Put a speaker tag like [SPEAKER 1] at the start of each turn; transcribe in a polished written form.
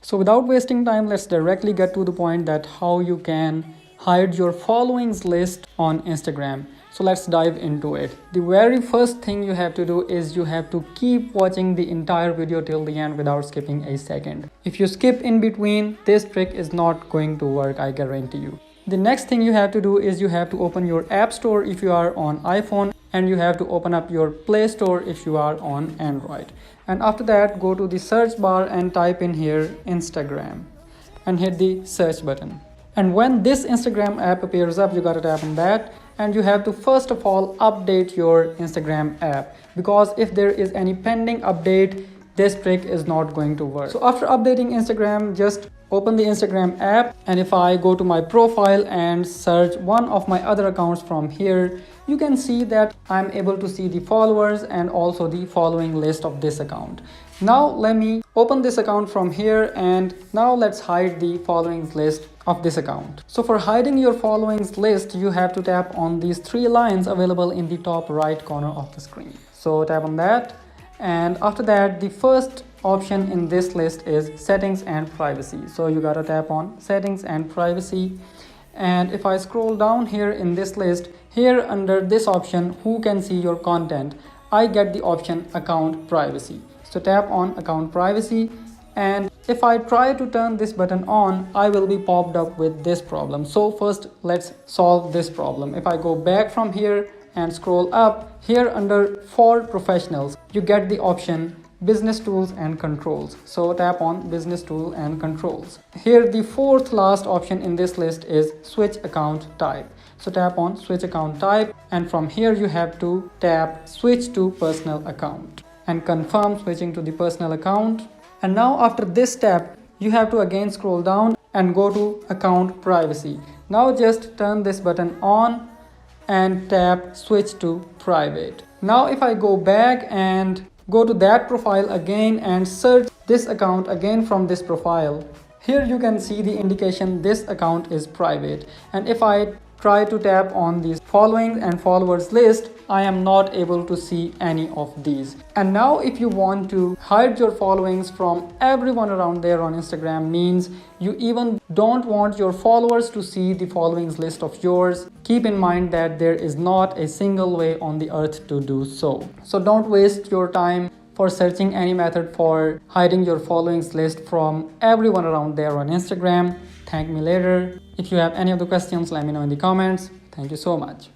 [SPEAKER 1] So without wasting time, let's directly get to the point that how you can hide your followings list on Instagram. So let's dive into it. The very first thing you have to do is you have to keep watching the entire video till the end without skipping a second. If you skip in between, this trick is not going to work, I guarantee you. The next thing you have to do is you have to open your app store if you are on iPhone, and you have to open up your Play Store if you are on Android. And after that, go to the search bar and type in here Instagram and hit the search button. And when this Instagram app appears up, you gotta tap on that, and you have to first of all update your Instagram app, because if there is any pending update, this trick is not going to work. So after updating Instagram, just open the Instagram app, and if I go to my profile and search one of my other accounts from here, you can see that I'm able to see the followers and also the following list of this account. Now let me open this account from here, and now let's hide the followings list of this account. So for hiding your followings list, you have to tap on these three lines available in the top right corner of the screen. So tap on that, and after that, the first option in this list is settings and privacy. So you gotta tap on settings and privacy. And if I scroll down here in this list, here under this option, who can see your content, I get the option account privacy. So tap on account privacy, and if I try to turn this button on, I will be popped up with this problem. So first let's solve this problem. If I go back from here and scroll up, here under for professionals, you get the option business tools and controls. So tap on business tool and controls. Here the fourth last option in this list is switch account type. So tap on switch account type, and from here you have to tap switch to personal account and confirm switching to the personal account. And now after this step, you have to again scroll down and go to account privacy. Now just turn this button on and tap switch to private. Now if I go back and go to that profile again and search this account again from this profile, here you can see the indication this account is private. And if I try to tap on these following and followers list, I am not able to see any of these. And now if you want to hide your followings from everyone around there on Instagram, means you even don't want your followers to see the followings list of yours, keep in mind that there is not a single way on the earth to do so. So don't waste your time for searching any method for hiding your followings list from everyone around there on Instagram. Thank me later. If you have any other questions, let me know in the comments. Thank you so much.